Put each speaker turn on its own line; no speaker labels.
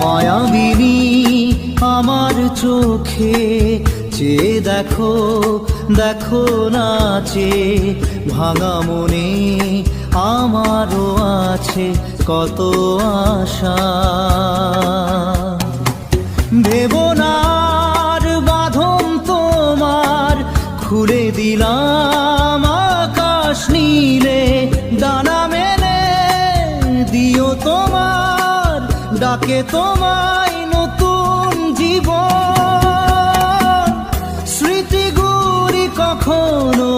মায়াবিনী আমার চোখে চেয়ে দেখো, দেখো নাচে ভাঙা মনে আমারও আছে কত আশা। ভেবনার বাঁধন তোমার খুলে দিলাম আকাশ নীলে, ডানা মেলে দিও তোমার ডাকে তোমায় নতুন জীবন। স্মৃতিগুলি কখনো